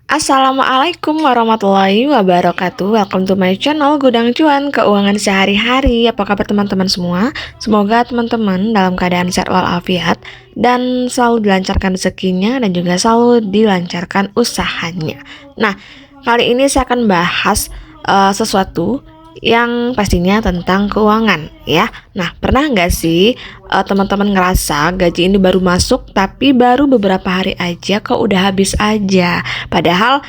Assalamualaikum warahmatullahi wabarakatuh. Welcome to my channel Gudang Cuan Keuangan Sehari-hari. Apa kabar teman-teman semua? Semoga teman-teman dalam keadaan sehat walafiat dan selalu dilancarkan rezekinya dan juga selalu dilancarkan usahanya. Nah, kali ini saya akan bahas sesuatu yang pastinya tentang keuangan ya. Nah, pernah nggak sih teman-teman ngerasa gaji ini baru masuk tapi baru beberapa hari aja kok udah habis aja. Padahal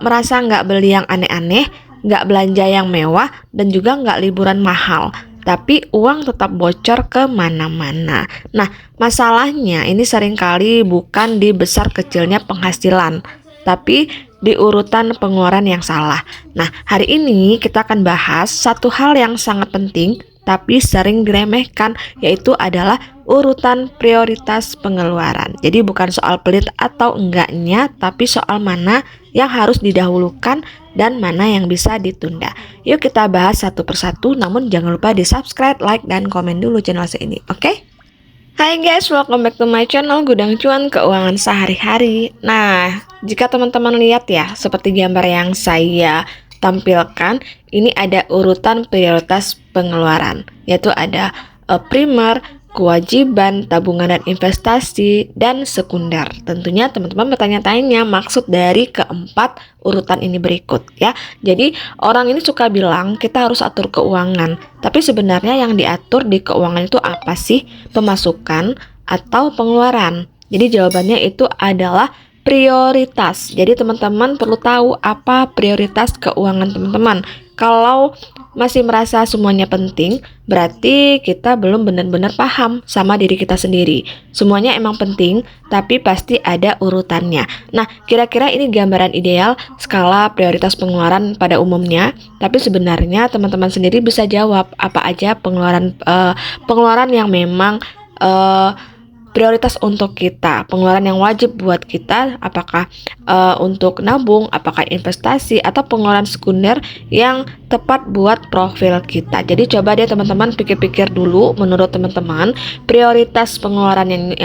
merasa nggak beli yang aneh-aneh, nggak belanja yang mewah, dan juga nggak liburan mahal. Tapi uang tetap bocor ke mana-mana. Nah, masalahnya ini seringkali bukan di besar kecilnya penghasilan, tapi di urutan pengeluaran yang salah. Nah, hari ini kita akan bahas satu hal yang sangat penting tapi sering diremehkan, yaitu adalah urutan prioritas pengeluaran. Jadi bukan soal pelit atau enggaknya, tapi soal mana yang harus didahulukan dan mana yang bisa ditunda. Yuk kita bahas satu persatu, namun jangan lupa di subscribe, like, dan komen dulu channel saya ini, oke? Hai guys, welcome back to my channel Gudang Cuan Keuangan Sehari-hari. Nah, jika teman-teman lihat ya, seperti gambar yang saya tampilkan, ini ada urutan prioritas pengeluaran, yaitu ada primer, kewajiban, tabungan dan investasi, dan sekunder. Tentunya teman-teman bertanya-tanya maksud dari keempat urutan ini berikut ya. Jadi orang ini suka bilang kita harus atur keuangan, tapi sebenarnya yang diatur di keuangan itu apa sih? Pemasukan atau pengeluaran? Jadi jawabannya itu adalah prioritas. Jadi teman-teman perlu tahu apa prioritas keuangan teman-teman. Kalau masih merasa semuanya penting, berarti kita belum benar-benar paham sama diri kita sendiri. Semuanya emang penting, tapi pasti ada urutannya. Nah, kira-kira ini gambaran ideal skala prioritas pengeluaran pada umumnya. Tapi sebenarnya teman-teman sendiri bisa jawab apa aja pengeluaran yang memang prioritas untuk kita, pengeluaran yang wajib buat kita, apakah untuk nabung, apakah investasi, atau pengeluaran sekunder yang tepat buat profil kita. Jadi coba deh teman-teman pikir-pikir dulu, menurut teman-teman prioritas pengeluaran yang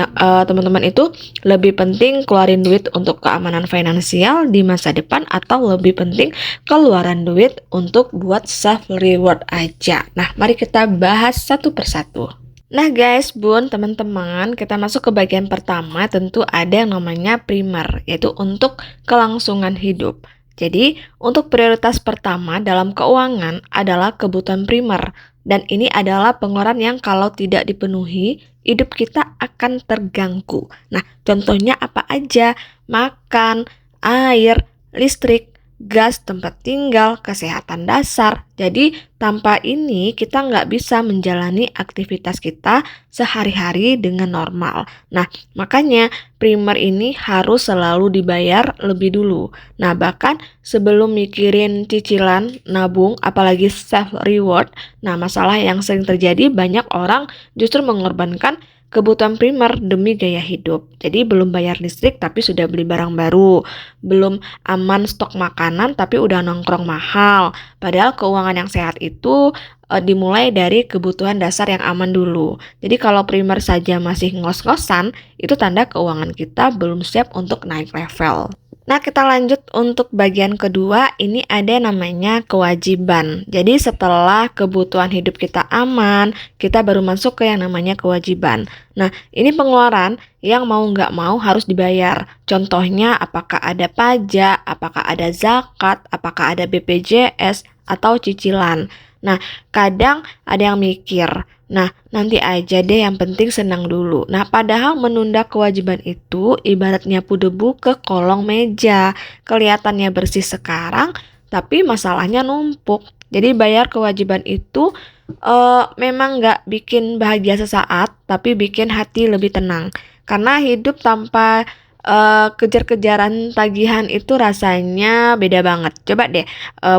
teman-teman itu lebih penting keluarin duit untuk keamanan finansial di masa depan, atau lebih penting keluaran duit untuk buat self reward aja. Nah, mari kita bahas satu persatu. Nah guys, bun, teman-teman, kita masuk ke bagian pertama. Tentu ada yang namanya primer, yaitu untuk kelangsungan hidup. Jadi, untuk prioritas pertama dalam keuangan adalah kebutuhan primer. Dan ini adalah pengeluaran yang kalau tidak dipenuhi, hidup kita akan terganggu. Nah, contohnya apa aja? Makan, air, listrik, gas, tempat tinggal, kesehatan dasar. Jadi tanpa ini kita nggak bisa menjalani aktivitas kita sehari-hari dengan normal. Nah, makanya primer ini harus selalu dibayar lebih dulu. Nah, bahkan sebelum mikirin cicilan, nabung, apalagi self reward. Nah, masalah yang sering terjadi, banyak orang justru mengorbankan kebutuhan primer demi gaya hidup. Jadi belum bayar listrik tapi sudah beli barang baru, belum aman stok makanan tapi udah nongkrong mahal. Padahal keuangan yang sehat itu dimulai dari kebutuhan dasar yang aman dulu. Jadi kalau primer saja masih ngos-ngosan, itu tanda keuangan kita belum siap untuk naik level. Nah, kita lanjut untuk bagian kedua. Ini ada namanya kewajiban. Jadi setelah kebutuhan hidup kita aman, kita baru masuk ke yang namanya kewajiban. Nah, ini pengeluaran yang mau nggak mau harus dibayar. Contohnya apakah ada pajak, apakah ada zakat, apakah ada BPJS, atau cicilan. Nah, kadang ada yang mikir, nah, nanti aja deh, yang penting senang dulu. Nah, padahal menunda kewajiban itu ibarat nyapu debu ke kolong meja. Kelihatannya bersih sekarang, tapi masalahnya numpuk. Jadi bayar kewajiban itu memang nggak bikin bahagia sesaat, tapi bikin hati lebih tenang. Karena hidup tanpa kejar-kejaran tagihan itu rasanya beda banget. Coba deh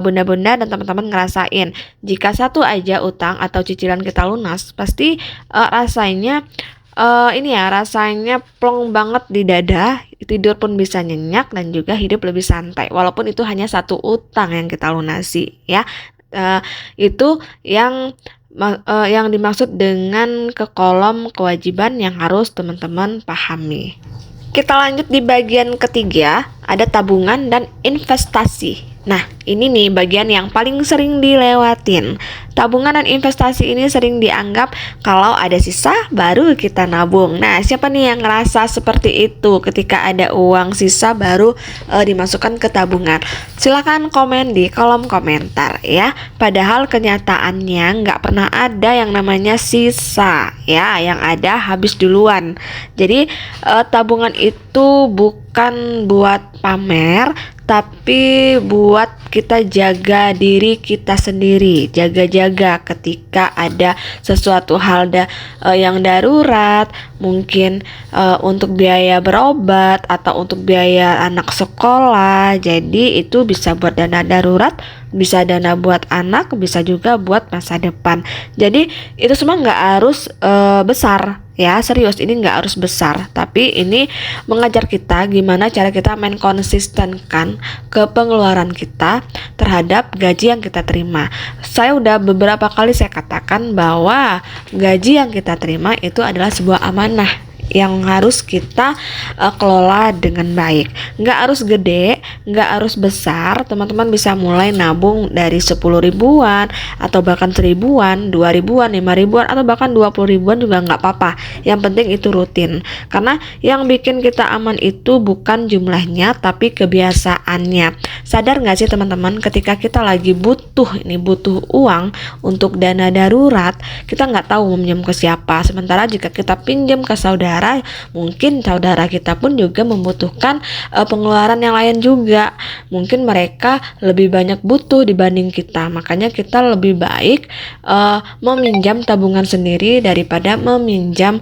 bunda-bunda dan teman-teman ngerasain, jika satu aja utang atau cicilan kita lunas, pasti rasanya rasanya plong banget di dada, tidur pun bisa nyenyak dan juga hidup lebih santai. Walaupun itu hanya satu utang yang kita lunasi ya. Itu yang dimaksud dengan ke kolom kewajiban yang harus teman-teman pahami. Kita lanjut di bagian ketiga, ada tabungan dan investasi. Nah, ini nih bagian yang paling sering dilewatin. Tabungan dan investasi ini sering dianggap kalau ada sisa baru kita nabung. Nah, siapa nih yang ngerasa seperti itu ketika ada uang sisa baru dimasukkan ke tabungan? Silahkan komen di kolom komentar ya. Padahal kenyataannya nggak pernah ada yang namanya sisa ya, yang ada habis duluan. Jadi tabungan itu bukan buat pamer, tapi buat kita jaga diri kita sendiri, jaga-jaga ketika ada sesuatu hal yang darurat, mungkin untuk biaya berobat atau untuk biaya anak sekolah. Jadi itu bisa buat dana darurat, bisa dana buat anak, bisa juga buat masa depan. Jadi itu semua nggak harus besar. Ya, serius, ini nggak harus besar, tapi ini mengajar kita gimana cara kita main konsistenkan ke pengeluaran kita terhadap gaji yang kita terima. Saya udah beberapa kali saya katakan bahwa gaji yang kita terima itu adalah sebuah amanah yang harus kita kelola dengan baik. Nggak harus gede, nggak harus besar. Teman-teman bisa mulai nabung dari 10 ribuan atau bahkan 1000-an, 2000-an, 5000-an atau bahkan 20 ribuan juga nggak apa-apa. Yang penting itu rutin. Karena yang bikin kita aman itu bukan jumlahnya tapi kebiasaannya. Sadar nggak sih teman-teman, ketika kita lagi butuh uang untuk dana darurat, kita nggak tahu meminjam ke siapa. Sementara jika kita pinjam ke saudara, mungkin saudara kita pun juga membutuhkan pengeluaran yang lain juga. Mungkin mereka lebih banyak butuh dibanding kita. Makanya kita lebih baik meminjam tabungan sendiri daripada meminjam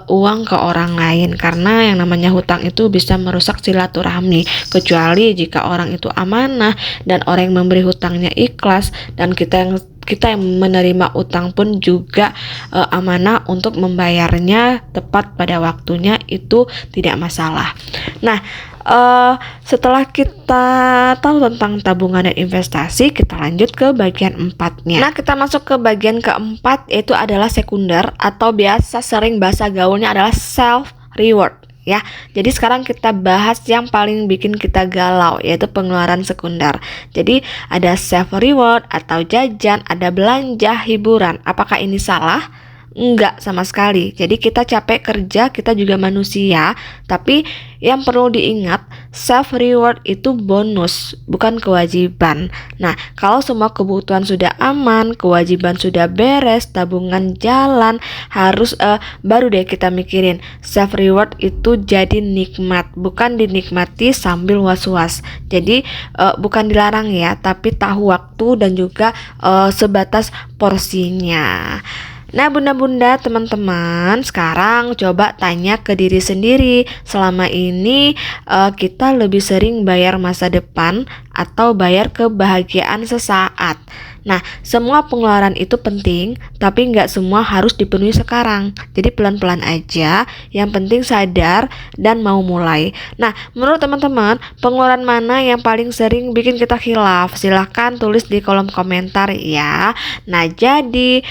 uang ke orang lain. Karena yang namanya hutang itu bisa merusak silaturahmi. Kecuali jika orang itu amanah dan orang yang memberi hutangnya ikhlas, dan kita yang menerima utang pun juga amanah untuk membayarnya tepat pada waktunya, itu tidak masalah. Nah, setelah kita tahu tentang tabungan dan investasi, kita lanjut ke bagian 4-nya. Nah, kita masuk ke bagian keempat, yaitu adalah sekunder, atau biasa sering bahasa gaulnya adalah self reward. Ya, jadi sekarang kita bahas yang paling bikin kita galau, yaitu pengeluaran sekunder. Jadi ada self reward atau jajan, ada belanja hiburan. Apakah ini salah? Enggak sama sekali. Jadi kita capek kerja, kita juga manusia. Tapi yang perlu diingat, self reward itu bonus, bukan kewajiban. Nah, kalau semua kebutuhan sudah aman, kewajiban sudah beres, tabungan jalan, harus baru deh kita mikirin self reward itu jadi nikmat, bukan dinikmati sambil was-was. Jadi bukan dilarang ya, tapi tahu waktu dan juga sebatas porsinya. Nah, bunda-bunda, teman-teman, sekarang coba tanya ke diri sendiri, selama ini kita lebih sering bayar masa depan atau bayar kebahagiaan sesaat? Nah, semua pengeluaran itu penting, tapi nggak semua harus dipenuhi sekarang. Jadi pelan-pelan aja, yang penting sadar dan mau mulai. Nah, menurut teman-teman, pengeluaran mana yang paling sering bikin kita khilaf? Silahkan tulis di kolom komentar ya. Nah, jadi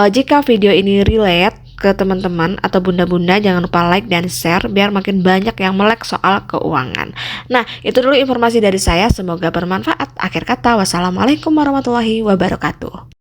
jika video ini relate ke teman-teman atau bunda-bunda, jangan lupa like dan share biar makin banyak yang melek soal keuangan. Nah, itu dulu informasi dari saya, semoga bermanfaat. Akhir kata, wassalamualaikum warahmatullahi wabarakatuh.